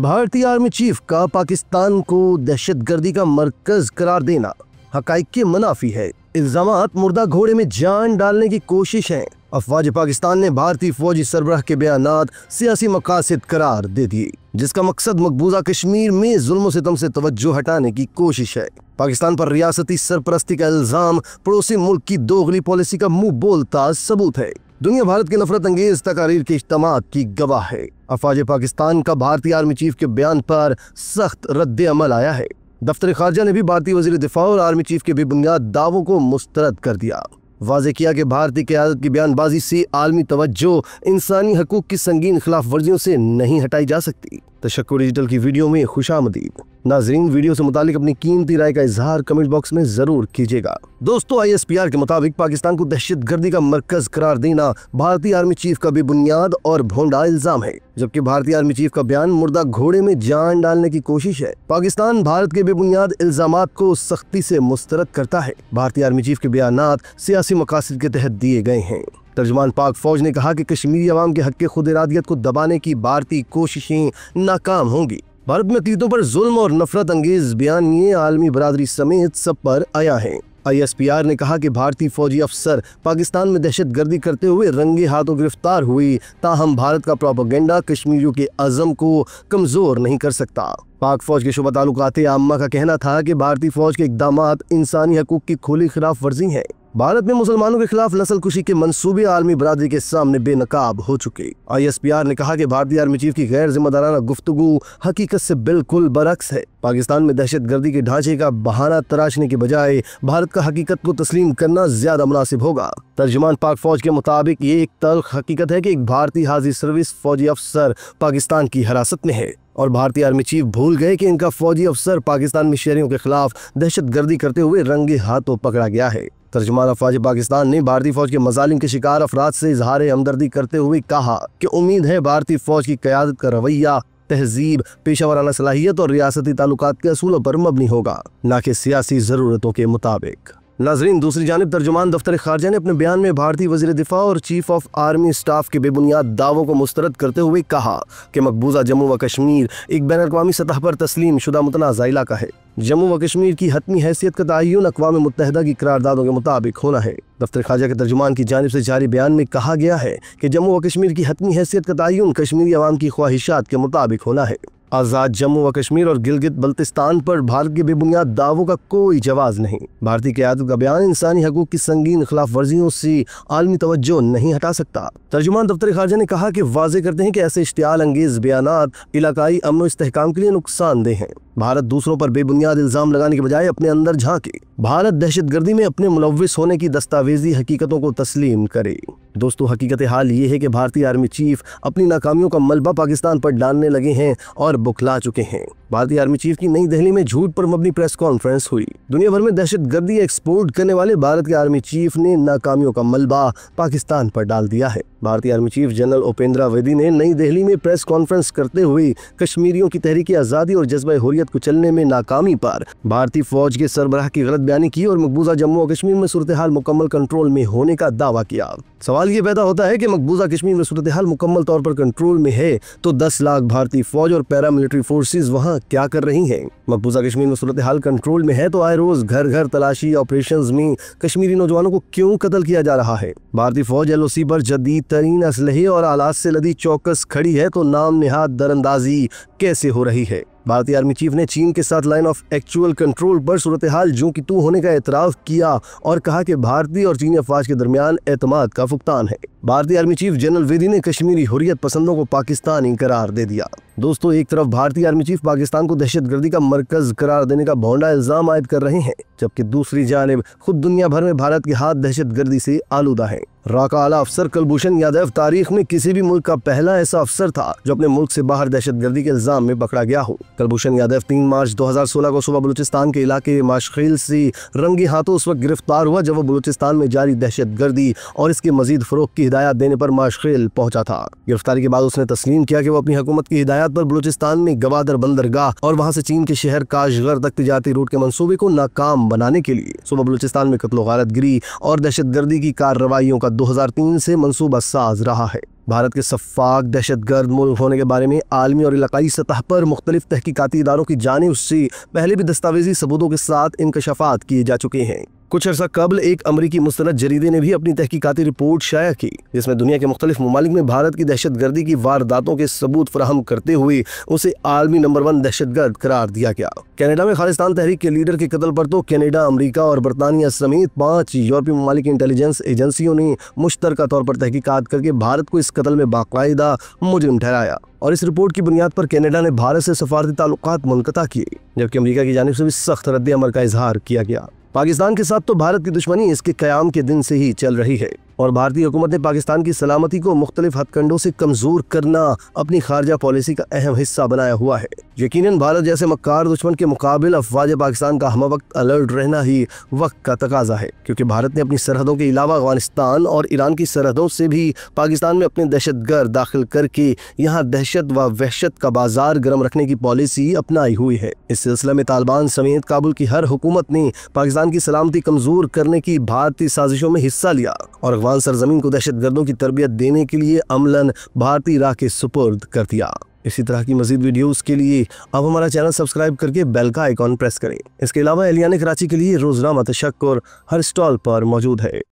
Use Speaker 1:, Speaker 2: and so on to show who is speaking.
Speaker 1: भारतीय army chief का पाकिस्तान को दहशतगर्दी का मरकज करार देना हकाइक के मुनाफी है। इल्जामात मुर्दा घोड़े में जान डालने की कोशिश है। अफवाज पाकिस्तान ने भारतीय फौजी सरबराह के बयानात सियासी मकासद करार दे दिए, जिसका मकसद मकबूजा कश्मीर में जुल्म सितम से तवज्जो हटाने की कोशिश है। पाकिस्तान पर रियासती सरपरस्ती का इल्जाम पड़ोसी मुल्क की दोगली पॉलिसी का मुंह बोलता सबूत है। दुनिया भारत की नफरत अंगेज तकारीर के इज्तिमात की गवाह है। अफवाज पाकिस्तान का भारतीय आर्मी चीफ के बयान पर सख्त रद्द अमल आया है। दफ्तर खारजा ने भी भारतीय वजीर दिफा और आर्मी चीफ के बेबुनियाद दावों को मुस्तरद कर दिया। वाज़े किया कि भारतीय क़यादत की बयानबाजी से आलमी तवज्जो इंसानी हकूक़ की संगीन खिलाफ वर्जियों से नहीं हटाई जा सकती। तशक्कुर डिजिटल की वीडियो में खुशामदीद। नाज़रीन, वीडियो से मुतालिक अपनी कीमती राय का इजहार कमेंट बॉक्स में जरूर कीजिएगा। दोस्तों, ISPR के मुताबिक पाकिस्तान को दहशतगर्दी का मरकज करार देना भारतीय आर्मी चीफ का बेबुनियाद और भोंडा इल्जाम है, जबकि भारतीय आर्मी चीफ का बयान मुर्दा घोड़े में जान डालने की कोशिश है। पाकिस्तान भारत के बेबुनियाद इल्जामात को सख्ती से मुस्तरद करता है। भारतीय आर्मी चीफ के बयानात सियासी मकासद के तहत दिए गए हैं। तर्जुमान पाक फौज ने कहा कि कश्मीरी अवाम के हक खुद इरादियत को दबाने की भारतीय कोशिशें नाकाम होंगी। भारत में अक़लीतों पर जुल्म और नफरत अंगेज बयानिए आलमी बरादरी समेत सब पर आया है। ISPR ने कहा कि भारतीय फौजी अफसर पाकिस्तान में दहशतगर्दी करते हुए रंगे हाथों गिरफ्तार हुई, ताहम भारत का प्रोपेगेंडा कश्मीरियों के अज़म को कमजोर नहीं कर सकता। पाक फौज के शुबा ताल्लुकात आम्मा का कहना था कि भारतीय फौज के इक़दामात इंसानी हकूक़ की खुली खिलाफ वर्जी है। भारत में मुसलमानों के खिलाफ नस्ल कुशी के मंसूबे आलमी बरादरी के सामने बेनकाब हो चुके। ISPR ने कहा कि भारतीय आर्मी चीफ की गैर जिम्मेदाराना गुफ्तगू हकीकत से बिल्कुल बरक्स है। पाकिस्तान में दहशतगर्दी के ढांचे का बहाना तराशने के बजाय भारत का हकीकत को तस्लीम करना ज्यादा मुनासिब होगा। तर्जुमान पाक फौज के मुताबिक ये एक तल्ख हकीकत है कि एक भारतीय हाजिर सर्विस फौजी अफसर पाकिस्तान की हिरासत में है और भारतीय आर्मी चीफ भूल गए कि इनका फौजी अफसर पाकिस्तान में शहरियों के खिलाफ दहशतगर्दी करते हुए रंगे हाथों पकड़ा गया है। तर्जुमान अफवाज पाकिस्तान ने भारतीय फौज के मजालिम के शिकार अफराद से इजहार हमदर्दी करते हुए कहा कि उम्मीद है भारतीय फौज की क़यादत का रवैया तहजीब, पेशावराना सलाहियत और रियासती ताल्लुकात के असूलों पर मबनी होगा, न कि सियासी ज़रूरतों के मुताबिक। नाज़रीन, दूसरी जानिब तर्जुमान दफ्तर खारजा ने अपने बयान में भारतीय वज़ीर दिफा और चीफ ऑफ आर्मी स्टाफ के बेबुनियाद दावों को मुस्तरद करते हुए कहा कि मकबूजा जम्मू व कश्मीर एक बैनुल-अक़वामी सतह पर तस्लीम शुदा मुतनाज़ा इलाका है। जम्मू व कश्मीर की हतमी हैसियत का तयन अक़वाम मुत्तहिदा की करारदादों के मुताबिक होना है। दफ्तर खारजा के तर्जुमान की जानिब से जारी बयान में कहा गया है कि जम्मू व कश्मीर की हतमी हैसियत का तयन कश्मीरी अवाम की ख्वाहिशात के मुताबिक होना है। आज़ाद जम्मू व कश्मीर और गिलगित बल्तिस्तान पर भारत के बेबुनियाद दावों का कोई जवाब नहीं। भारतीय क़यादत का बयान इंसानी हकूक़ की संगीन खिलाफ वर्जियों से आलमी तवज्जो नहीं हटा सकता। तर्जुमान दफ्तर खारजा ने कहा कि वाज़े करते हैं कि ऐसे इश्तियाल अंगेज बयानात इलाकाई अमन व इस्तेहकाम के लिए नुकसानदेह हैं। भारत दूसरों पर बेबुनियाद इल्ज़ाम लगाने के बजाय अपने अंदर झांके। भारत दहशतगर्दी में अपने मुलव्विस होने की दस्तावेजी हकीकतों को तस्लीम करे। दोस्तों, हकीकत हाल ये है कि भारतीय आर्मी चीफ अपनी नाकामियों का मलबा पाकिस्तान पर डालने लगे हैं और बुखला चुके हैं। भारतीय आर्मी चीफ की नई दिल्ली में झूठ पर मबनी प्रेस कॉन्फ्रेंस हुई। दुनिया भर में दहशतगर्दी एक्सपोर्ट करने वाले भारत के आर्मी चीफ ने नाकामियों का मलबा पाकिस्तान पर डाल दिया है। भारतीय army chief general Upendra Dwivedi ने नई दिल्ली में प्रेस कॉन्फ्रेंस करते हुए कश्मीरियों की तहरीक आज़ादी और जज्बा हुर्रियत को चलने में नाकामी पर भारतीय फौज के सरबराह की गलत बयानी की और मकबूजा जम्मू और कश्मीर में सूरत हाल मुकम्मल कंट्रोल में होने का दावा किया। सवाल ये पैदा होता है कि मकबूजा कश्मीर में सूरत हाल मुकम्मल तौर पर कंट्रोल में है तो 10 लाख भारतीय फौज और पैरामिलिट्री फोर्सेज वहाँ क्या कर रही हैं? मकबूजा कश्मीर में सूरत हाल कंट्रोल में है तो आए रोज घर घर तलाशी ऑपरेशंस में कश्मीरी नौजवानों को क्यों कत्ल किया जा रहा है? भारतीय फौज LOC पर जदीद तरीन असलहे और आलात से लदी चौकस खड़ी है तो नाम निहाद दरअंदाजी कैसे हो रही है? भारतीय आर्मी चीफ ने चीन के साथ लाइन ऑफ एक्चुअल कंट्रोल पर सूरत हाल जूं की तू होने का एतराफ़ किया और कहा कि भारतीय और चीनी अफवाज के दरमियान एतमाद का फुकतान है। भारतीय आर्मी चीफ जनरल द्विवेदी ने कश्मीरी हुर्रियत पसंदों को पाकिस्तानी करार दे दिया। दोस्तों, एक तरफ भारतीय आर्मी चीफ पाकिस्तान को दहशतगर्दी का मरकज करार देने का भोंडा इल्जाम आयद कर रहे हैं, जबकि दूसरी जानिब खुद दुनिया भर में भारत के हाथ दहशतगर्दी से आलूदा है। रा का आला अफसर कुलभूषण यादव तारीख में किसी भी मुल्क का पहला ऐसा अफसर था जो अपने मुल्क से बाहर दहशतगर्दी के इल्जाम में पकड़ा गया हो। कुलभूषण यादव 3 मार्च 2016 को सुबह बलूचिस्तान के इलाके माशखील से रंगे हाथों उस वक्त गिरफ्तार हुआ जब वो बलूचिस्तान में जारी दहशतगर्दी और इसके मजीद फरोग की हिदायत देने पर माशखील पहुंचा था। गिरफ्तारी के बाद उसने तस्लीम किया कि वो अपनी हुकूमत की हिदायत पर बलूचिस्तान में गवादर बंदरगाह और वहां से चीन के शहर काशगर तक तिजारती रूट के मंसूबे को नाकाम बनाने के लिए सुबह बलूचिस्तान में कत्ल-ओ-गारतगिरी और दहशतगर्दी की कार्रवाइयों का 2003 से मंसूबा साज रहा है। भारत के शफ़ाक दहशतगर्द मुल्क होने के बारे में आलमी और इलाकाई सतह पर मुख्तलिफ तहकीकाती इदारों की जानिब से पहले भी दस्तावेजी सबूतों के साथ इंकशाफात किए जा चुके हैं। कुछ अर्सा कबल एक अमरीकी मुस्तनद जरीदे ने भी अपनी तहकीकाती रिपोर्ट शाया की, जिसमें दुनिया के मुख्तलिफ ममालिक में भारत की दहशतगर्दी की वारदातों के सबूत फराहम करते हुए उसे आलमी नंबर 1 दहशतगर्द करार दिया गया। कनाडा में खालिस्तान तहरीक के लीडर के कत्ल पर तो कनाडा, अमरीका और बरतानिया समेत 5 यूरोपीय ममालिक की इंटेलिजेंस एजेंसियों ने मुश्तरका तौर पर तहकीकात करके भारत को इस कत्ल में बाकायदा मुजरिम ठहराया और इस रिपोर्ट की बुनियाद पर कनाडा ने भारत से सफारती ताल्लुकात मुनक़ता किए, जबकि अमरीका की जानिब से भी सख्त रद्द-ए-अमल का इजहार किया गया। पाकिस्तान के साथ तो भारत की दुश्मनी इसके क़याम के दिन से ही चल रही है और भारतीय हुकूमत ने पाकिस्तान की सलामती को मुख्तलिफ हथकंडों से कमज़ोर करना अपनी खारजा पॉलिसी का अहम हिस्सा बनाया हुआ है। यकीनन भारत जैसे मक्कार दुश्मन के मुकाबिल अफवाज पाकिस्तान का हम वक्त अलर्ट रहना ही वक्त का तकाजा है, क्योंकि भारत ने अपनी सरहदों के अलावा अफगानिस्तान और ईरान की सरहदों से भी पाकिस्तान में अपने दहशतगर्द दाखिल करके यहाँ दहशत व वहशत का बाजार गर्म रखने की पॉलिसी अपनाई हुई है। इस सिलसिले में तालिबान समेत काबुल की हर हुकूमत ने पाकिस्तान की सलामती कमजोर करने की भारतीय साजिशों में हिस्सा लिया और अफगान सरजमीन को दहशतगर्दों की तरबियत देने के लिए अमलन भारतीय राह के सुपुर्द कर दिया। इसी तरह की मजीद वीडियोस के लिए अब हमारा चैनल सब्सक्राइब करके बेल का आइकॉन प्रेस करें। इसके अलावा एलियान कराची के लिए रोजनामा तशक्कुर हर स्टॉल पर मौजूद है।